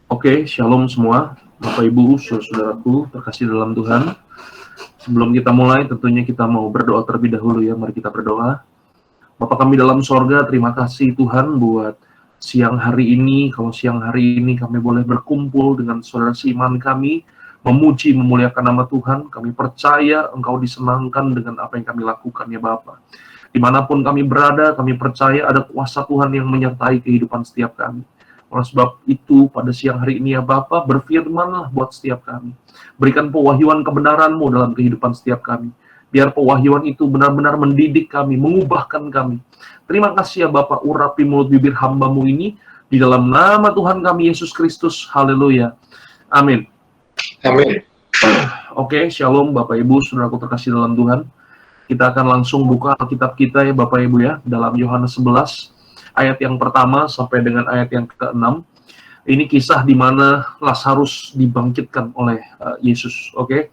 Oke, shalom semua, Bapak Ibu, saudaraku terkasih dalam Tuhan. Sebelum kita mulai, tentunya kita mau berdoa terlebih dahulu ya. Mari kita berdoa. Bapa kami dalam sorga, terima kasih Tuhan buat siang hari ini. Kalau siang hari ini kami boleh berkumpul dengan saudara seiman kami, memuji, memuliakan nama Tuhan. Kami percaya Engkau disenangkan dengan apa yang kami lakukan ya Bapa. Dimanapun kami berada, kami percaya ada kuasa Tuhan yang menyertai kehidupan setiap kami. Oleh sebab itu, pada siang hari ini ya Bapa, berfirmanlah buat setiap kami. Berikan pewahyuan kebenaran-Mu dalam kehidupan setiap kami. Biar pewahyuan itu benar-benar mendidik kami, mengubahkan kami. Terima kasih ya Bapa, urapi mulut bibir hamba-Mu ini, di dalam nama Tuhan kami Yesus Kristus. Haleluya. Amin. Amin. Oke, shalom Bapak Ibu, saudaraku terkasih dalam Tuhan. Kita akan langsung buka Alkitab kita ya Bapak Ibu ya, dalam Yohanes 11, ayat yang pertama sampai dengan ayat yang ke-6. Ini kisah di mana Lazarus dibangkitkan oleh Yesus. Oke.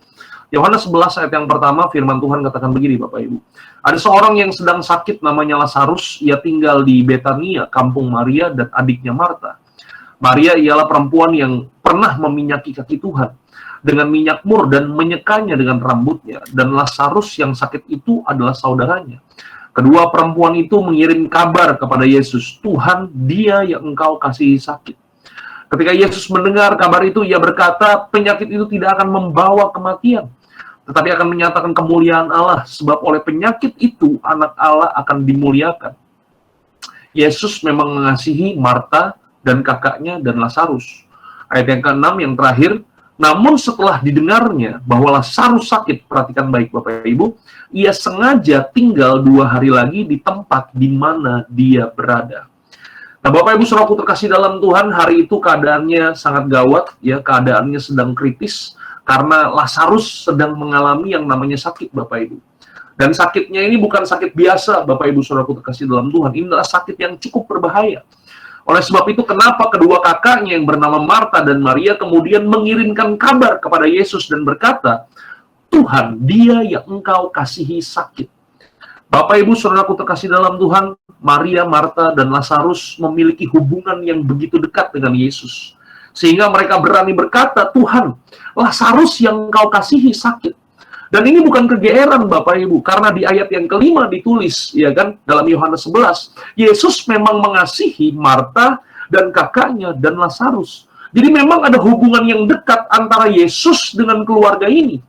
Yohanes 11 ayat yang pertama, firman Tuhan katakan begini Bapak Ibu. Ada seorang yang sedang sakit namanya Lazarus, ia tinggal di Betania, kampung Maria dan adiknya Marta. Maria ialah perempuan yang pernah meminyaki kaki Tuhan dengan minyak mur dan menyekanya dengan rambutnya, dan Lazarus yang sakit itu adalah saudaranya. Kedua perempuan itu mengirim kabar kepada Yesus, Tuhan, dia yang engkau kasihi sakit. Ketika Yesus mendengar kabar itu, ia berkata, penyakit itu tidak akan membawa kematian, tetapi akan menyatakan kemuliaan Allah, sebab oleh penyakit itu anak Allah akan dimuliakan. Yesus memang mengasihi Marta dan kakaknya dan Lazarus. Ayat yang ke-6 yang terakhir, namun setelah didengarnya bahwa Lazarus sakit, perhatikan baik Bapak Ibu, ia sengaja tinggal 2 hari lagi di tempat di mana dia berada. Nah Bapak Ibu saudaraku terkasih dalam Tuhan, hari itu keadaannya sangat gawat, ya keadaannya sedang kritis, karena Lazarus sedang mengalami yang namanya sakit Bapak Ibu. Dan sakitnya ini bukan sakit biasa Bapak Ibu saudaraku terkasih dalam Tuhan, ini adalah sakit yang cukup berbahaya. Oleh sebab itu, kenapa kedua kakaknya yang bernama Marta dan Maria kemudian mengirimkan kabar kepada Yesus dan berkata, Tuhan, dia yang engkau kasihi sakit. Bapak Ibu saudaraku terkasih dalam Tuhan, Maria, Marta, dan Lazarus memiliki hubungan yang begitu dekat dengan Yesus. Sehingga mereka berani berkata, Tuhan, Lazarus yang engkau kasihi sakit. Dan ini bukan kegeeran Bapak Ibu, karena di ayat yang kelima ditulis, ya kan, dalam Yohanes 11, Yesus memang mengasihi Marta dan kakaknya dan Lazarus. Jadi memang ada hubungan yang dekat antara Yesus dengan keluarga ini.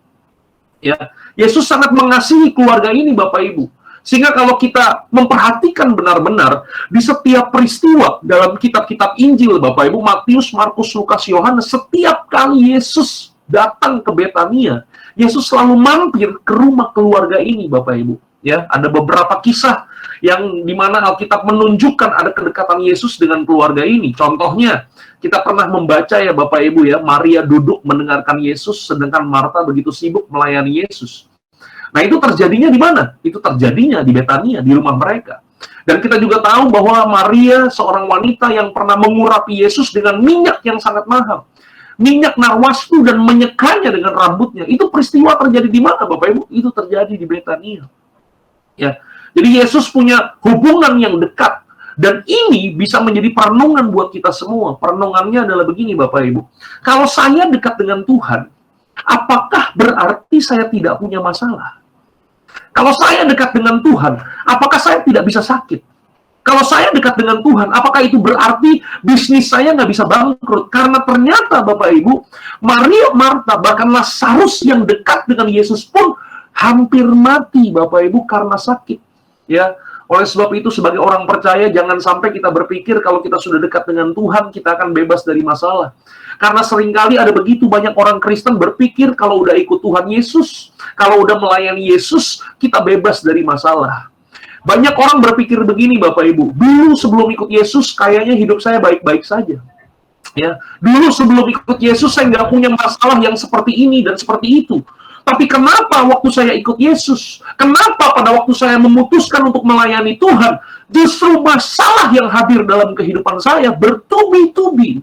Ya, Yesus sangat mengasihi keluarga ini Bapak Ibu. Sehingga kalau kita memperhatikan benar-benar di setiap peristiwa dalam kitab-kitab Injil Bapak Ibu, Matius, Markus, Lukas, Yohanes, setiap kali Yesus datang ke Betania, Yesus selalu mampir ke rumah keluarga ini Bapak Ibu. Ya, ada beberapa kisah yang dimana Alkitab menunjukkan ada kedekatan Yesus dengan keluarga ini. Contohnya, kita pernah membaca ya Bapak Ibu ya, Maria duduk mendengarkan Yesus, sedangkan Marta begitu sibuk melayani Yesus. Nah itu terjadinya di mana? Itu terjadinya di Betania, di rumah mereka. Dan kita juga tahu bahwa Maria seorang wanita yang pernah mengurapi Yesus dengan minyak yang sangat mahal. Minyak narwastu dan menyekanya dengan rambutnya. Itu peristiwa terjadi di mana Bapak Ibu? Itu terjadi di Betania. Ya. Jadi Yesus punya hubungan yang dekat. Dan ini bisa menjadi perenungan buat kita semua. Perenungannya adalah begini Bapak Ibu. Kalau saya dekat dengan Tuhan, apakah berarti saya tidak punya masalah? Kalau saya dekat dengan Tuhan, apakah saya tidak bisa sakit? Kalau saya dekat dengan Tuhan, apakah itu berarti bisnis saya nggak bisa bangkrut? Karena ternyata Bapak Ibu, Maria, Marta, bahkan Lazarus yang dekat dengan Yesus pun hampir mati Bapak Ibu karena sakit. Ya, oleh sebab itu sebagai orang percaya jangan sampai kita berpikir kalau kita sudah dekat dengan Tuhan kita akan bebas dari masalah. Karena seringkali ada begitu banyak orang Kristen berpikir kalau udah ikut Tuhan Yesus, kalau udah melayani Yesus, kita bebas dari masalah. Banyak orang berpikir begini Bapak Ibu, dulu sebelum ikut Yesus kayaknya hidup saya baik-baik saja. Ya, dulu sebelum ikut Yesus saya nggak punya masalah yang seperti ini dan seperti itu. Tapi kenapa waktu saya ikut Yesus? Kenapa pada waktu saya memutuskan untuk melayani Tuhan, justru masalah yang hadir dalam kehidupan saya bertubi-tubi?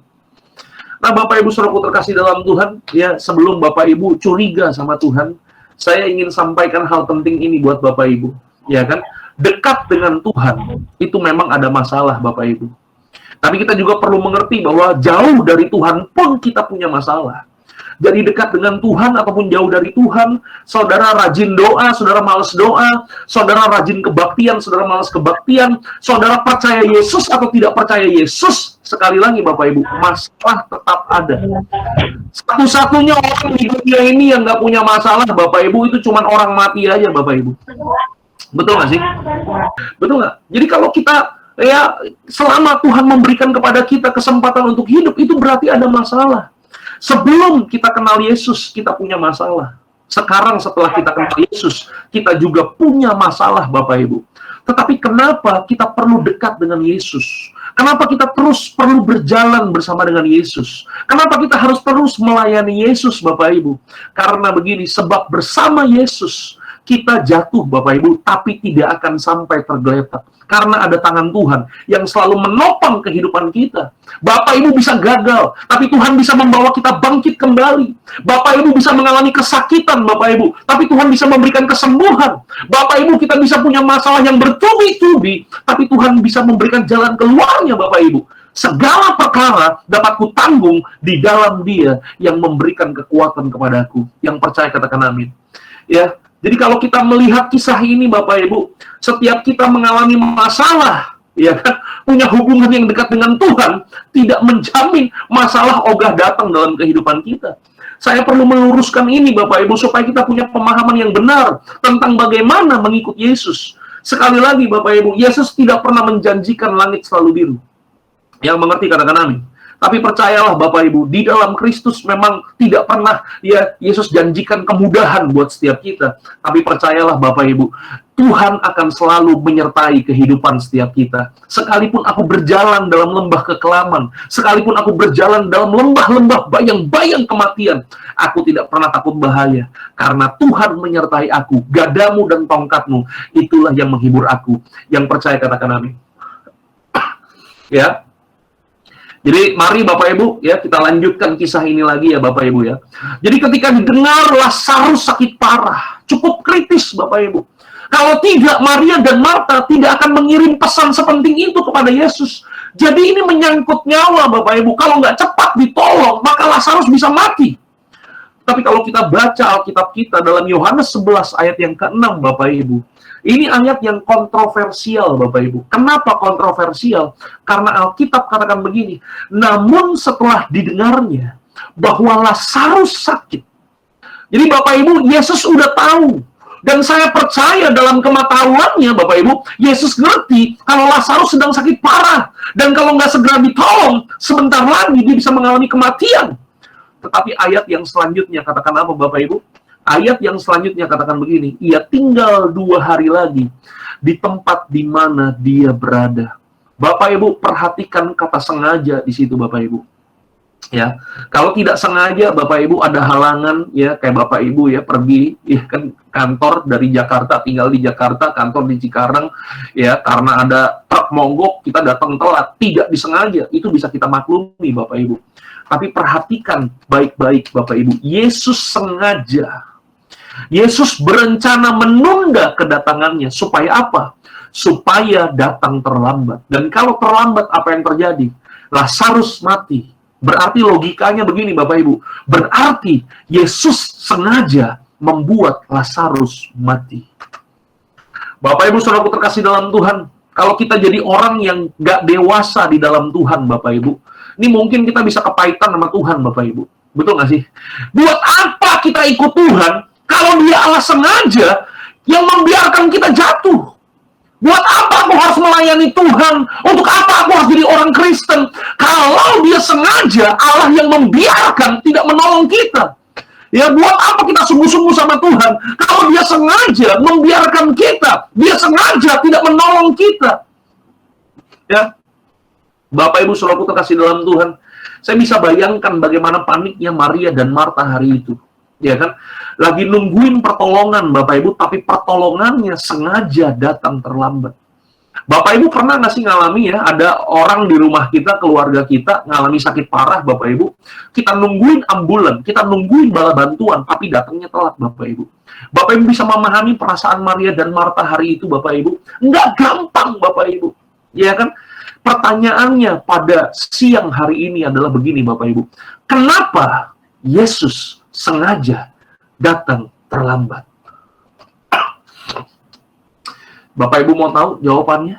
Nah, Bapak Ibu saudaraku terkasih dalam Tuhan, ya sebelum Bapak Ibu curiga sama Tuhan, saya ingin sampaikan hal penting ini buat Bapak Ibu, ya kan? Dekat dengan Tuhan itu memang ada masalah Bapak Ibu. Tapi kita juga perlu mengerti bahwa jauh dari Tuhan pun kita punya masalah. Jadi dekat dengan Tuhan ataupun jauh dari Tuhan, saudara rajin doa, saudara malas doa, saudara rajin kebaktian, saudara malas kebaktian, saudara percaya Yesus atau tidak percaya Yesus, sekali lagi Bapak Ibu, masalah tetap ada. Satu-satunya orang di dunia ini yang nggak punya masalah, Bapak Ibu, itu cuma orang mati aja, Bapak Ibu. Betul nggak sih? Betul nggak? Jadi kalau kita, ya, selama Tuhan memberikan kepada kita kesempatan untuk hidup, itu berarti ada masalah. Sebelum kita kenal Yesus, kita punya masalah. Sekarang setelah kita kenal Yesus, kita juga punya masalah, Bapak Ibu. Tetapi kenapa kita perlu dekat dengan Yesus? Kenapa kita terus perlu berjalan bersama dengan Yesus? Kenapa kita harus terus melayani Yesus, Bapak Ibu? Karena begini, sebab bersama Yesus, kita jatuh, Bapak Ibu, tapi tidak akan sampai tergeletak. Karena ada tangan Tuhan yang selalu menopang kehidupan kita. Bapak Ibu bisa gagal, tapi Tuhan bisa membawa kita bangkit kembali. Bapak Ibu bisa mengalami kesakitan, Bapak Ibu, tapi Tuhan bisa memberikan kesembuhan. Bapak Ibu, kita bisa punya masalah yang bertubi-tubi, tapi Tuhan bisa memberikan jalan keluarnya, Bapak Ibu. Segala perkara dapat kutanggung di dalam Dia yang memberikan kekuatan kepadaku. Yang percaya katakan amin. Ya. Jadi kalau kita melihat kisah ini, Bapak Ibu, setiap kita mengalami masalah, ya kan, punya hubungan yang dekat dengan Tuhan, tidak menjamin masalah ogah datang dalam kehidupan kita. Saya perlu meluruskan ini, Bapak Ibu, supaya kita punya pemahaman yang benar tentang bagaimana mengikut Yesus. Sekali lagi, Bapak Ibu, Yesus tidak pernah menjanjikan langit selalu biru. Yang mengerti katakan amin. Tapi percayalah Bapak Ibu, di dalam Kristus memang tidak pernah ya Yesus janjikan kemudahan buat setiap kita. Tapi percayalah Bapak Ibu, Tuhan akan selalu menyertai kehidupan setiap kita. Sekalipun aku berjalan dalam lembah kekelaman, sekalipun aku berjalan dalam lembah-lembah bayang-bayang kematian, aku tidak pernah takut bahaya. Karena Tuhan menyertai aku, gadamu dan tongkatmu, itulah yang menghibur aku. Yang percaya katakan amin. Ya. Jadi mari Bapak Ibu ya kita lanjutkan kisah ini lagi ya Bapak Ibu ya. Jadi ketika didengar Lazarus sakit parah, cukup kritis Bapak Ibu. Kalau tidak, Maria dan Marta tidak akan mengirim pesan sepenting itu kepada Yesus. Jadi ini menyangkut nyawa Bapak Ibu. Kalau nggak cepat ditolong, maka Lazarus bisa mati. Tapi kalau kita baca Alkitab kita dalam Yohanes 11 ayat yang ke-6 Bapak Ibu, ini ayat yang kontroversial, Bapak Ibu. Kenapa kontroversial? Karena Alkitab katakan begini, namun setelah didengarnya bahwa Lazarus sakit. Jadi Bapak Ibu, Yesus udah tahu. Dan saya percaya dalam kematahuannya, Bapak Ibu, Yesus ngerti kalau Lazarus sedang sakit parah. Dan kalau nggak segera ditolong, sebentar lagi dia bisa mengalami kematian. Tetapi ayat yang selanjutnya katakan apa, Bapak Ibu? Ayat yang selanjutnya katakan begini, ia tinggal 2 hari lagi di tempat di mana dia berada. Bapak Ibu perhatikan kata sengaja di situ Bapak Ibu. Ya, kalau tidak sengaja Bapak Ibu ada halangan ya kayak Bapak Ibu ya pergi ya kan kantor dari Jakarta, tinggal di Jakarta, kantor di Cikarang ya karena ada truk mogok kita datang telat, tidak disengaja, itu bisa kita maklumi Bapak Ibu. Tapi perhatikan baik-baik Bapak Ibu, Yesus sengaja. Yesus berencana menunda kedatangannya. Supaya apa? Supaya datang terlambat. Dan kalau terlambat, apa yang terjadi? Lazarus mati. Berarti logikanya begini, Bapak Ibu. Berarti Yesus sengaja membuat Lazarus mati. Bapak Ibu, saudaraku terkasih dalam Tuhan. Kalau kita jadi orang yang gak dewasa di dalam Tuhan, Bapak Ibu. Ini mungkin kita bisa kepahitan sama Tuhan, Bapak Ibu. Betul gak sih? Buat apa kita ikut Tuhan? Kalau dia Allah sengaja yang membiarkan kita jatuh. Buat apa aku harus melayani Tuhan? Untuk apa aku harus jadi orang Kristen? Kalau dia sengaja Allah yang membiarkan tidak menolong kita. Ya, buat apa kita sungguh-sungguh sama Tuhan? Kalau dia sengaja membiarkan kita, dia sengaja tidak menolong kita. Ya, Bapak Ibu saudaraku terkasih dalam Tuhan, saya bisa bayangkan bagaimana paniknya Maria dan Marta hari itu. Ya kan, lagi nungguin pertolongan Bapak Ibu, tapi pertolongannya sengaja datang terlambat. Bapak Ibu pernah nggak sih ngalami ya, ada orang di rumah kita, keluarga kita ngalami sakit parah Bapak Ibu, kita nungguin ambulan, kita nungguin bala bantuan, tapi datangnya telat Bapak Ibu. Bapak Ibu bisa memahami perasaan Maria dan Marta hari itu Bapak Ibu, nggak gampang Bapak Ibu, ya kan? Pertanyaannya pada siang hari ini adalah begini Bapak Ibu. Kenapa Yesus sengaja datang terlambat? Bapak Ibu mau tahu jawabannya?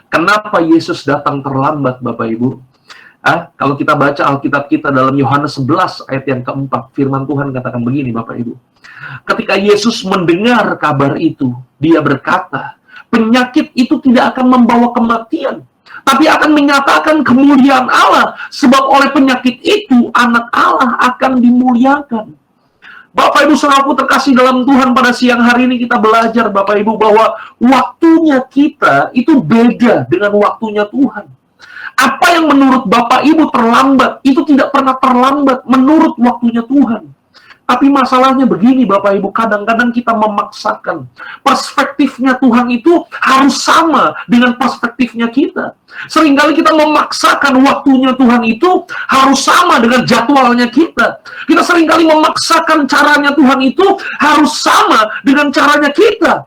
Kenapa Yesus datang terlambat Bapak Ibu? Kalau kita baca Alkitab kita dalam Yohanes 11 ayat yang keempat, firman Tuhan katakan begini Bapak Ibu. Ketika Yesus mendengar kabar itu, dia berkata, penyakit itu tidak akan membawa kematian, tapi akan menyatakan kemuliaan Allah, sebab oleh penyakit itu anak Allah akan dimuliakan. Bapak Ibu saudaraku terkasih dalam Tuhan, pada siang hari ini kita belajar Bapak Ibu bahwa waktunya kita itu beda dengan waktunya Tuhan. Apa yang menurut Bapak Ibu terlambat, itu tidak pernah terlambat menurut waktunya Tuhan. Tapi masalahnya begini Bapak Ibu, kadang-kadang kita memaksakan. Perspektifnya Tuhan itu harus sama dengan perspektifnya kita. Seringkali kita memaksakan waktunya Tuhan itu harus sama dengan jadwalnya kita. Kita seringkali memaksakan caranya Tuhan itu harus sama dengan caranya kita.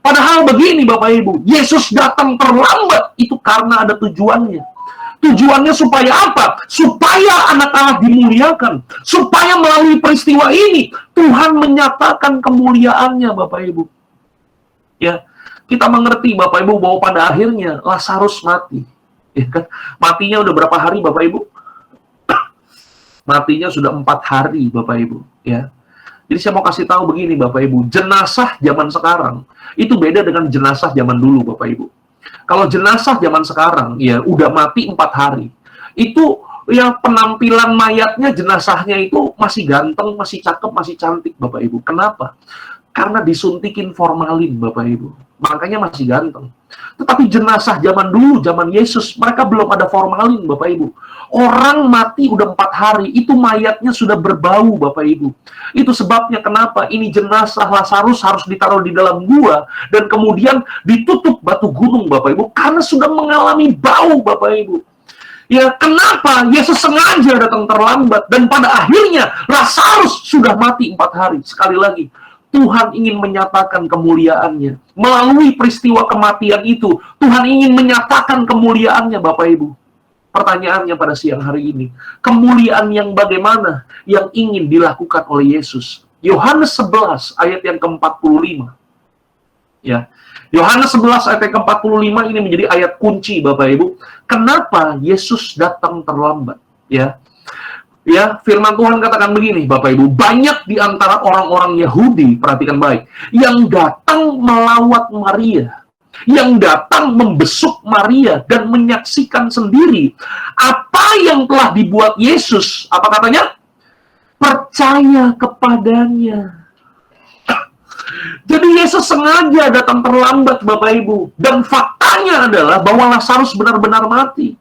Padahal begini Bapak Ibu, Yesus datang terlambat itu karena ada tujuannya. Tujuannya supaya apa? Supaya anak Allah dimuliakan. Supaya melalui peristiwa ini, Tuhan menyatakan kemuliaannya, Bapak Ibu. Ya, kita mengerti, Bapak Ibu, bahwa pada akhirnya Lazarus mati. Ya kan? Matinya udah berapa hari, Bapak Ibu? Matinya sudah 4 hari, Bapak Ibu. Ya. Jadi saya mau kasih tahu begini, Bapak Ibu. Jenazah zaman sekarang, itu beda dengan jenazah zaman dulu, Bapak Ibu. Kalau jenazah zaman sekarang, ya udah mati 4 hari. Itu ya penampilan mayatnya, jenazahnya itu masih ganteng, masih cakep, masih cantik, Bapak Ibu. Kenapa? Karena disuntikin formalin, Bapak Ibu. Makanya masih ganteng. Tetapi jenazah zaman dulu, zaman Yesus, mereka belum ada formalin, Bapak Ibu. Orang mati udah 4 hari, itu mayatnya sudah berbau, Bapak Ibu. Itu sebabnya kenapa ini jenazah Lazarus harus ditaruh di dalam gua dan kemudian ditutup batu gunung, Bapak Ibu, karena sudah mengalami bau, Bapak Ibu. Ya, kenapa Yesus sengaja datang terlambat dan pada akhirnya Lazarus sudah mati 4 hari. Sekali lagi, Tuhan ingin menyatakan kemuliaannya. Melalui peristiwa kematian itu, Tuhan ingin menyatakan kemuliaannya, Bapak Ibu. Pertanyaannya pada siang hari ini, kemuliaan yang bagaimana yang ingin dilakukan oleh Yesus? Yohanes 11 ayat yang ke-45. Ya. Yohanes 11 ayat yang ke-45 ini menjadi ayat kunci, Bapak Ibu. Kenapa Yesus datang terlambat? Ya. Ya, firman Tuhan katakan begini, Bapak Ibu, banyak di antara orang-orang Yahudi, perhatikan baik, yang datang melawat Maria, yang datang membesuk Maria dan menyaksikan sendiri apa yang telah dibuat Yesus. Apa katanya? Percaya kepadanya. Jadi Yesus sengaja datang terlambat, Bapak Ibu. Dan faktanya adalah bahwa Lazarus benar-benar mati.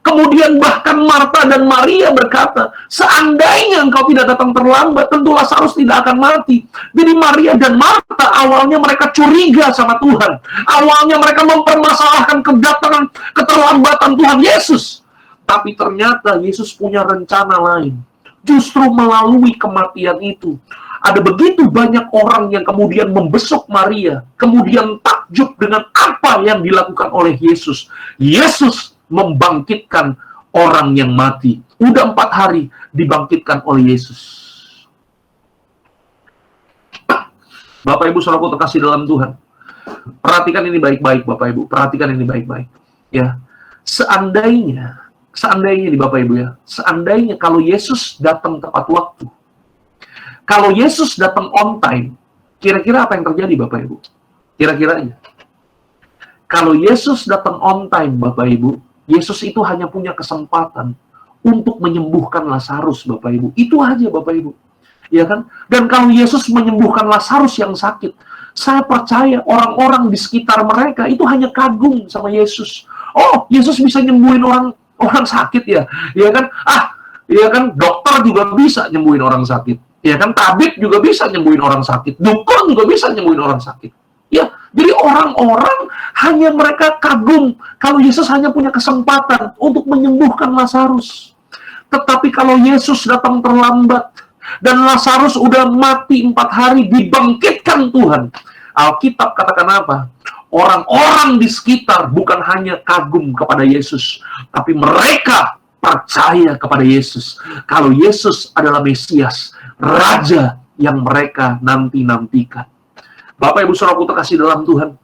Kemudian bahkan Marta dan Maria berkata, seandainya engkau tidak datang terlambat, tentu Lazarus tidak akan mati. Jadi Maria dan Marta awalnya mereka curiga sama Tuhan. Awalnya mereka mempermasalahkan keterlambatan Tuhan Yesus. Tapi ternyata Yesus punya rencana lain. Justru melalui kematian itu, ada begitu banyak orang yang kemudian membesuk Maria, kemudian takjub dengan apa yang dilakukan oleh Yesus. Yesus membangkitkan orang yang mati. Udah 4 hari dibangkitkan oleh Yesus. Bapak Ibu saudaraku terkasih dalam Tuhan, perhatikan ini baik-baik, Bapak Ibu. Perhatikan ini baik-baik. Ya, seandainya nih Bapak Ibu ya, seandainya kalau Yesus datang tepat waktu, kalau Yesus datang on time, kira-kira apa yang terjadi, Bapak Ibu? Kira-kiranya, kalau Yesus datang on time, Bapak Ibu, Yesus itu hanya punya kesempatan untuk menyembuhkan Lazarus, Bapak Ibu. Itu aja, Bapak Ibu. Ya kan? Dan kalau Yesus menyembuhkan Lazarus yang sakit, saya percaya orang-orang di sekitar mereka itu hanya kagum sama Yesus. Oh, Yesus bisa nyembuhin orang sakit ya. Ya kan? Ya kan, dokter juga bisa nyembuhin orang sakit. Ya kan, tabib juga bisa nyembuhin orang sakit. Dukun juga bisa nyembuhin orang sakit. Ya, jadi orang-orang hanya mereka kagum kalau Yesus hanya punya kesempatan untuk menyembuhkan Lazarus. Tetapi kalau Yesus datang terlambat dan Lazarus udah mati 4 hari, dibangkitkan Tuhan. Alkitab katakan apa? orang-orang di sekitar bukan hanya kagum kepada Yesus, tapi mereka percaya kepada Yesus. Kalau Yesus adalah Mesias, Raja yang mereka nanti-nantikan. Bapak Ibu Saudaraku terkasih dalam Tuhan,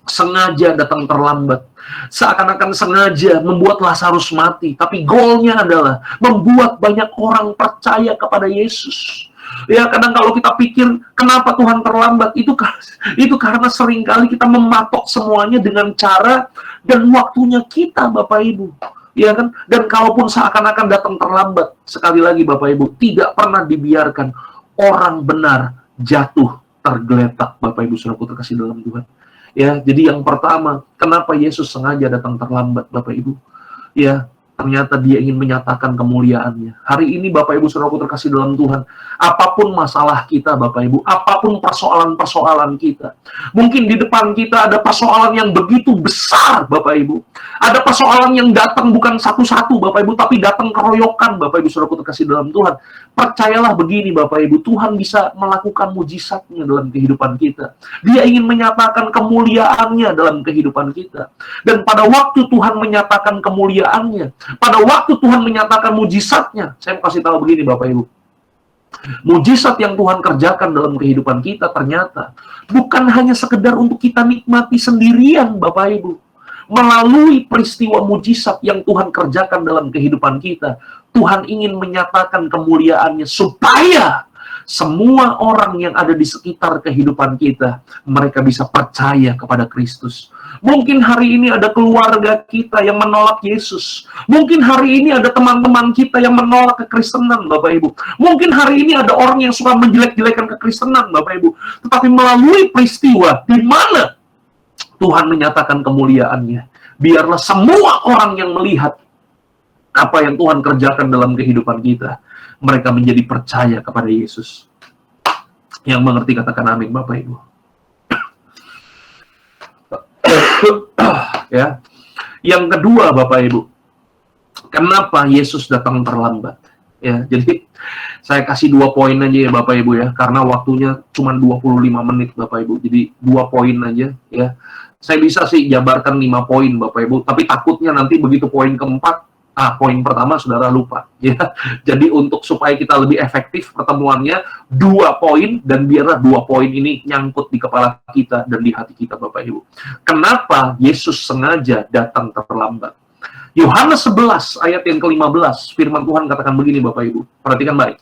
sengaja datang terlambat, seakan-akan sengaja membuat Lazarus mati, tapi goalnya adalah membuat banyak orang percaya kepada Yesus. Ya, kadang kalau kita pikir kenapa Tuhan terlambat, itu karena seringkali kita mematok semuanya dengan cara dan waktunya kita, Bapak Ibu. Ya kan? Dan kalaupun seakan-akan datang terlambat, sekali lagi Bapak Ibu, tidak pernah dibiarkan orang benar jatuh tergeletak, Bapak Ibu Saudaraku terkasih dalam Tuhan. Ya, jadi yang pertama, kenapa Yesus sengaja datang terlambat, Bapak Ibu? Ya, ternyata dia ingin menyatakan kemuliaannya. Hari ini Bapak Ibu Saudaraku terkasih dalam Tuhan, apapun masalah kita Bapak Ibu, apapun persoalan-persoalan kita, mungkin di depan kita ada persoalan yang begitu besar Bapak Ibu, ada persoalan yang datang bukan satu-satu Bapak Ibu, tapi datang keroyokan Bapak Ibu Saudaraku terkasih dalam Tuhan. Percayalah begini Bapak Ibu, Tuhan bisa melakukan mujizatnya dalam kehidupan kita. Dia ingin menyatakan kemuliaannya dalam kehidupan kita. Dan pada waktu Tuhan menyatakan kemuliaannya, pada waktu Tuhan menyatakan mujizatnya, saya mau kasih tahu begini Bapak Ibu, mujizat yang Tuhan kerjakan dalam kehidupan kita ternyata bukan hanya sekedar untuk kita nikmati sendirian Bapak Ibu. Melalui peristiwa mujizat yang Tuhan kerjakan dalam kehidupan kita, Tuhan ingin menyatakan kemuliaannya supaya semua orang yang ada di sekitar kehidupan kita, mereka bisa percaya kepada Kristus. Mungkin hari ini ada keluarga kita yang menolak Yesus. Mungkin hari ini ada teman-teman kita yang menolak kekristenan, Bapak Ibu. Mungkin hari ini ada orang yang suka menjelek-jelekan kekristenan, Bapak Ibu. Tetapi melalui peristiwa di mana Tuhan menyatakan kemuliaannya, biarlah semua orang yang melihat apa yang Tuhan kerjakan dalam kehidupan kita, mereka menjadi percaya kepada Yesus. Yang mengerti katakan amin, Bapak Ibu. Ya. Yang kedua, Bapak Ibu, kenapa Yesus datang terlambat? Ya, jadi saya kasih 2 poin aja ya Bapak Ibu ya, karena waktunya cuma 25 menit Bapak Ibu. Jadi 2 poin aja ya. Saya bisa sih jabarkan 5 poin Bapak Ibu, tapi takutnya nanti begitu poin keempat, poin pertama saudara lupa ya. Jadi untuk supaya kita lebih efektif pertemuannya, 2 poin, dan biarlah 2 poin ini nyangkut di kepala kita dan di hati kita Bapak Ibu. Kenapa Yesus sengaja datang terlambat? Yohanes 11 ayat yang ke-15, firman Tuhan katakan begini Bapak Ibu. Perhatikan baik.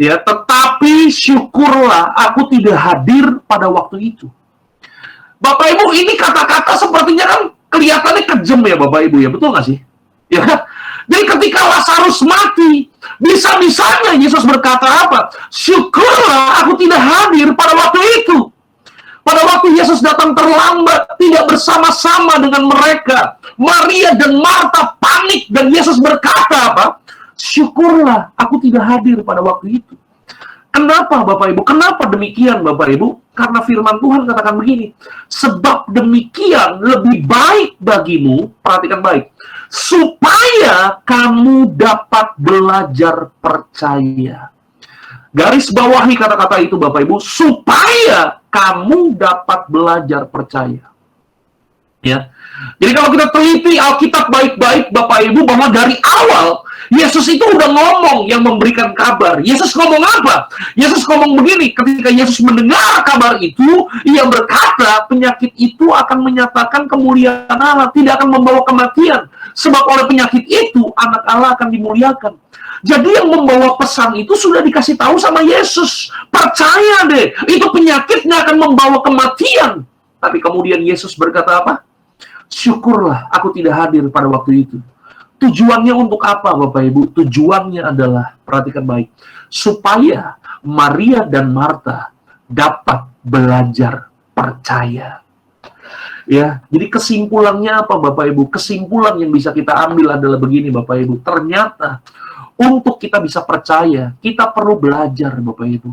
Ya, tetapi syukurlah aku tidak hadir pada waktu itu. Bapak Ibu, ini kata-kata sepertinya kan kelihatannya kejam ya Bapak Ibu ya, betul nggak sih? Ya, jadi ketika Lazarus mati, bisa-bisanya Yesus berkata apa? Syukurlah aku tidak hadir pada waktu itu. Pada waktu Yesus datang terlambat, tidak bersama-sama dengan mereka, Maria dan Marta panik dan Yesus berkata apa? Syukurlah aku tidak hadir pada waktu itu. Kenapa Bapak Ibu? Kenapa demikian Bapak Ibu? Karena firman Tuhan katakan begini, sebab demikian lebih baik bagimu, perhatikan baik, supaya kamu dapat belajar percaya. Garis bawahi kata-kata itu Bapak Ibu, supaya kamu dapat belajar percaya. Ya. Jadi kalau kita teliti Alkitab baik-baik Bapak Ibu, bahwa dari awal Yesus itu udah ngomong yang memberikan kabar. Yesus ngomong apa? Yesus ngomong begini, ketika Yesus mendengar kabar itu, ia berkata, penyakit itu akan menyatakan kemuliaan Allah, tidak akan membawa kematian. Sebab oleh penyakit itu, anak Allah akan dimuliakan. Jadi yang membawa pesan itu sudah dikasih tahu sama Yesus. Percaya deh, itu penyakitnya akan membawa kematian. Tapi kemudian Yesus berkata apa? Syukurlah aku tidak hadir pada waktu itu. Tujuannya untuk apa Bapak Ibu? Tujuannya adalah, perhatikan baik, supaya Maria dan Marta dapat belajar percaya. Ya, jadi kesimpulannya apa Bapak Ibu? Kesimpulan yang bisa kita ambil adalah begini Bapak Ibu. Ternyata untuk kita bisa percaya, kita perlu belajar Bapak Ibu.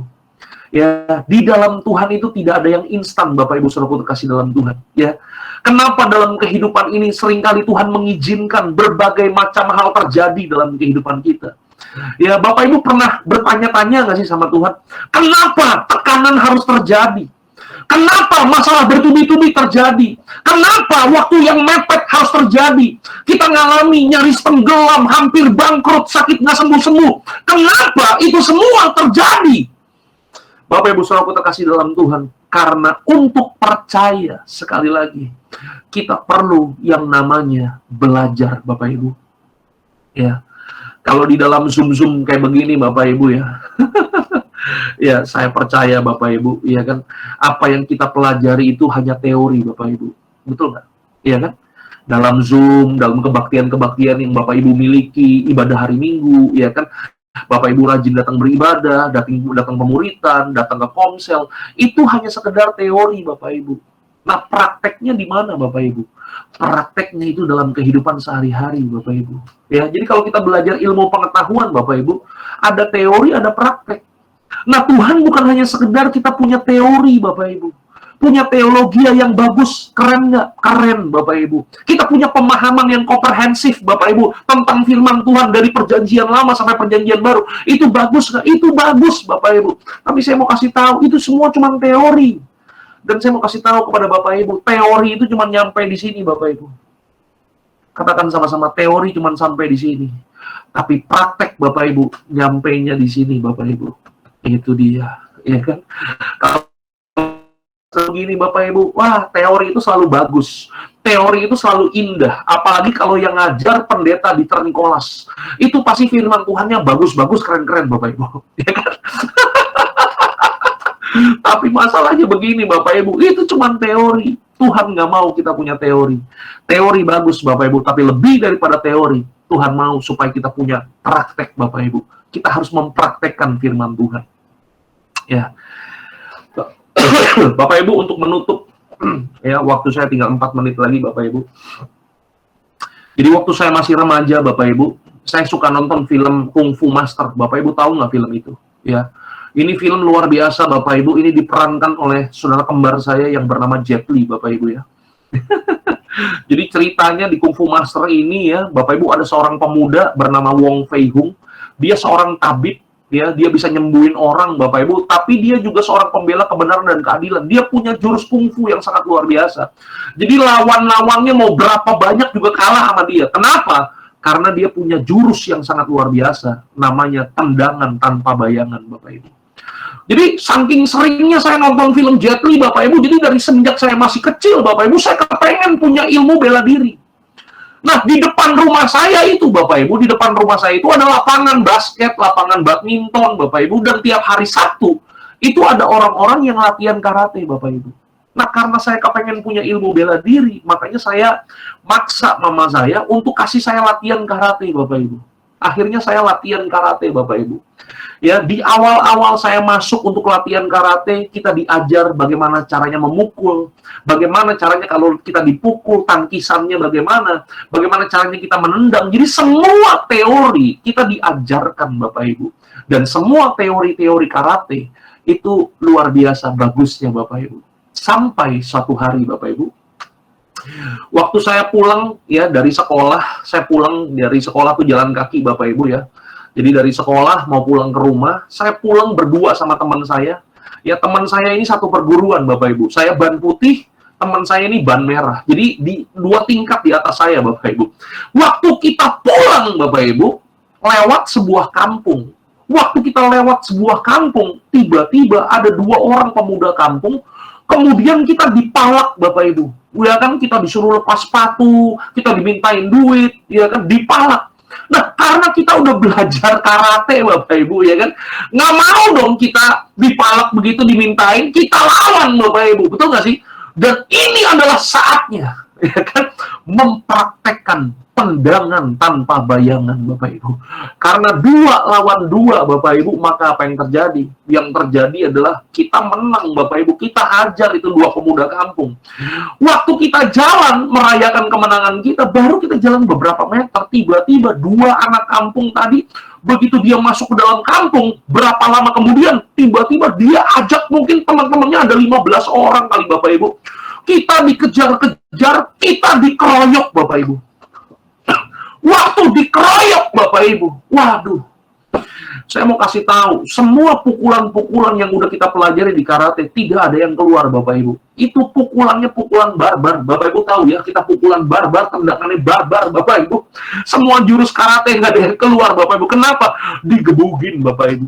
Ya, di dalam Tuhan itu tidak ada yang instan Bapak Ibu Saudaraku terkasih dalam Tuhan. Ya, kenapa dalam kehidupan ini seringkali Tuhan mengizinkan berbagai macam hal terjadi dalam kehidupan kita? Ya, Bapak Ibu pernah bertanya-tanya nggak sih sama Tuhan? Kenapa tekanan harus terjadi? Kenapa masalah bertubi-tubi terjadi? Kenapa waktu yang mepet harus terjadi? Kita ngalami nyaris tenggelam, hampir bangkrut, sakit nggak sembuh-sembuh. Kenapa itu semua terjadi? Bapak Ibu Saudaraku terkasih dalam Tuhan, karena untuk percaya, sekali lagi, kita perlu yang namanya belajar, Bapak Ibu. Ya, kalau di dalam Zoom kayak begini, Bapak Ibu ya. Ya, saya percaya Bapak Ibu, ya kan, apa yang kita pelajari itu hanya teori Bapak Ibu, betul nggak? Iya kan? Dalam Zoom, dalam kebaktian-kebaktian yang Bapak Ibu miliki, ibadah hari Minggu, ya kan, Bapak Ibu rajin datang beribadah, datang pemuritan, datang ke komsel, itu hanya sekedar teori Bapak Ibu. Nah, prakteknya di mana Bapak Ibu? Prakteknya itu dalam kehidupan sehari-hari Bapak Ibu. Ya, jadi kalau kita belajar ilmu pengetahuan Bapak Ibu, ada teori, ada praktek. Nah, Tuhan bukan hanya sekedar kita punya teori, Bapak Ibu. Punya teologi yang bagus, keren nggak? Keren, Bapak Ibu. Kita punya pemahaman yang komprehensif, Bapak Ibu, tentang firman Tuhan dari perjanjian lama sampai perjanjian baru. Itu bagus nggak? Itu bagus, Bapak Ibu. Tapi saya mau kasih tahu, itu semua cuma teori. Dan saya mau kasih tahu kepada Bapak Ibu, teori itu cuma nyampe di sini, Bapak Ibu. Katakan sama-sama, teori cuma sampai di sini. Tapi praktek, Bapak Ibu, nyampainya di sini, Bapak Ibu. Itu dia, ya kan? Kalau begini Bapak Ibu, wah, teori itu selalu bagus, teori itu selalu indah, apalagi kalau yang ngajar pendeta di Ternikolas, itu pasti firman Tuhannya bagus-bagus, keren-keren Bapak Ibu, ya kan? Tapi masalahnya begini Bapak Ibu, itu cuma teori. Tuhan nggak mau kita punya teori. Teori bagus Bapak Ibu, tapi lebih daripada teori, Tuhan mau supaya kita punya praktek Bapak Ibu. Kita harus mempraktekkan firman Tuhan. Ya, Bapak Ibu, untuk menutup, ya, waktu saya tinggal 4 menit lagi Bapak Ibu. Jadi waktu saya masih remaja Bapak Ibu, saya suka nonton film Kung Fu Master. Bapak Ibu tahu nggak film itu? Ya, ini film luar biasa Bapak Ibu. Ini diperankan oleh saudara kembar saya yang bernama Jet Li Bapak Ibu ya. Jadi ceritanya di Kung Fu Master ini ya, Bapak Ibu, ada seorang pemuda bernama Wong Fei Hung. Dia seorang tabib, ya, dia bisa nyembuhin orang Bapak Ibu, tapi dia juga seorang pembela kebenaran dan keadilan. Dia punya jurus kungfu yang sangat luar biasa. Jadi lawan-lawannya mau berapa banyak juga kalah sama dia. Kenapa? Karena dia punya jurus yang sangat luar biasa, namanya tendangan tanpa bayangan Bapak Ibu. Jadi saking seringnya saya nonton film Jet Li Bapak Ibu, jadi dari semenjak saya masih kecil Bapak Ibu, saya kepengen punya ilmu bela diri. Nah, di depan rumah saya itu, Bapak Ibu, di depan rumah saya itu ada lapangan basket, lapangan badminton, Bapak Ibu, dan tiap hari Sabtu, itu ada orang-orang yang latihan karate, Bapak Ibu. Nah, karena saya kepengen punya ilmu bela diri, makanya saya maksa mama saya untuk kasih saya latihan karate, Bapak Ibu. Akhirnya saya latihan karate, Bapak Ibu. Ya, di awal-awal saya masuk untuk latihan karate, kita diajar bagaimana caranya memukul, bagaimana caranya kalau kita dipukul, tangkisannya bagaimana caranya kita menendang. Jadi semua teori kita diajarkan Bapak Ibu. Dan semua teori-teori karate itu luar biasa bagusnya Bapak Ibu. Sampai suatu hari Bapak Ibu, waktu saya pulang ya dari sekolah, saya pulang dari sekolah tuh jalan kaki Bapak Ibu ya. Jadi dari sekolah mau pulang ke rumah, saya pulang berdua sama teman saya. Ya, teman saya ini satu perguruan Bapak Ibu. Saya ban putih, teman saya ini ban merah. Jadi di 2 tingkat di atas saya Bapak Ibu. Waktu kita pulang Bapak Ibu, lewat sebuah kampung. Waktu kita lewat sebuah kampung, tiba-tiba ada 2 orang pemuda kampung. Kemudian kita dipalak Bapak Ibu. Ya kan, kita disuruh lepas sepatu, kita dimintain duit, ya kan, dipalak. Nah, karena kita udah belajar karate, Bapak Ibu, ya kan, nggak mau dong kita dipalak begitu, dimintain, kita lawan, Bapak Ibu, betul nggak sih? Dan ini adalah saatnya, ya kan, mempraktekkan tendangan tanpa bayangan, Bapak Ibu. Karena 2 lawan 2, Bapak Ibu, maka apa yang terjadi? Yang terjadi adalah kita menang, Bapak Ibu. Kita hajar itu 2 pemuda kampung. Waktu kita jalan merayakan kemenangan kita, baru kita jalan beberapa meter, tiba-tiba 2 anak kampung tadi, begitu dia masuk ke dalam kampung, berapa lama kemudian, tiba-tiba dia ajak mungkin teman-temannya, ada 15 orang kali Bapak Ibu. Kita dikejar-kejar, kita dikeroyok Bapak Ibu. Waktu dikeroyok Bapak Ibu, waduh, Saya mau kasih tahu, semua pukulan-pukulan yang udah kita pelajari di karate, tidak ada yang keluar, Bapak Ibu. Itu pukulannya pukulan barbar. Bapak Ibu tahu ya, kita pukulan barbar, tendakannya barbar, Bapak Ibu. Semua jurus karate nggak ada yang keluar, Bapak Ibu. Kenapa? Digebugin, Bapak Ibu.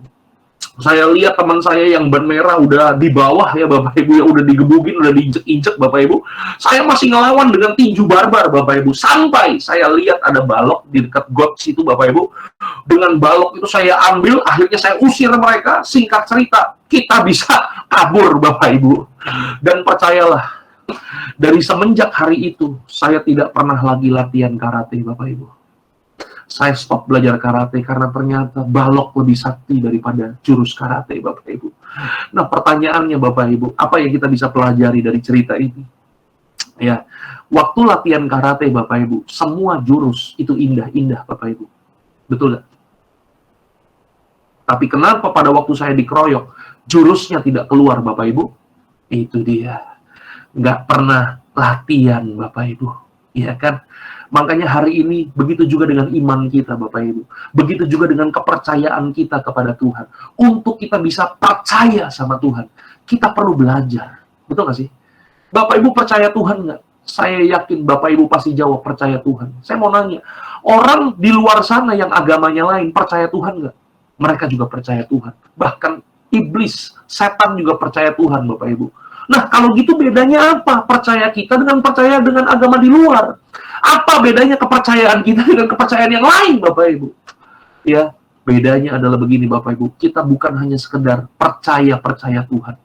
Saya lihat teman saya yang ban merah udah di bawah ya Bapak Ibu, yang udah digebugin, udah diinjek-injek Bapak Ibu. Saya masih ngelawan dengan tinju barbar Bapak Ibu. Sampai saya lihat ada balok di dekat got situ Bapak Ibu. Dengan balok itu saya ambil, akhirnya saya usir mereka. Singkat cerita, kita bisa kabur Bapak Ibu. Dan percayalah, dari semenjak hari itu, saya tidak pernah lagi latihan karate Bapak Ibu. Saya stop belajar karate karena ternyata balok lebih sakti daripada jurus karate, Bapak Ibu. Nah, pertanyaannya Bapak Ibu, apa yang kita bisa pelajari dari cerita ini? Ya, waktu latihan karate Bapak Ibu, semua jurus itu indah-indah Bapak Ibu. Betul nggak? Tapi kenapa pada waktu saya dikeroyok, jurusnya tidak keluar Bapak Ibu? Itu dia. Nggak pernah latihan Bapak Ibu. Iya kan? Makanya hari ini begitu juga dengan iman kita Bapak Ibu. Begitu juga dengan kepercayaan kita kepada Tuhan. Untuk kita bisa percaya sama Tuhan, kita perlu belajar. Betul nggak sih? Bapak Ibu percaya Tuhan nggak? Saya yakin Bapak Ibu pasti jawab percaya Tuhan. Saya mau nanya, orang di luar sana yang agamanya lain percaya Tuhan nggak? Mereka juga percaya Tuhan. Bahkan iblis, setan juga percaya Tuhan Bapak Ibu. Nah, kalau gitu bedanya apa? Percaya kita dengan percaya dengan agama di luar. Apa bedanya kepercayaan kita dengan kepercayaan yang lain, Bapak Ibu? Ya, bedanya adalah begini, Bapak Ibu. Kita bukan hanya sekedar percaya Tuhan,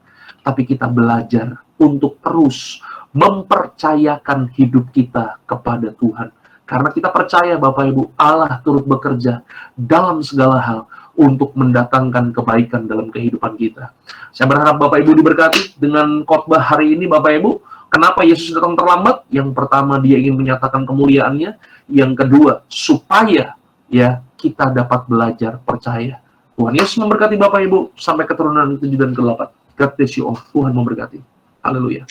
tapi kita belajar untuk terus mempercayakan hidup kita kepada Tuhan. Karena kita percaya, Bapak Ibu, Allah turut bekerja dalam segala hal untuk mendatangkan kebaikan dalam kehidupan kita. Saya berharap Bapak Ibu diberkati dengan khotbah hari ini, Bapak Ibu. Kenapa Yesus datang terlambat? Yang pertama, dia ingin menyatakan kemuliaannya. Yang kedua, supaya ya kita dapat belajar percaya. Tuhan Yesus memberkati Bapak Ibu sampai keturunan 7 dan ke-8. God bless you all. Tuhan memberkati. Haleluya.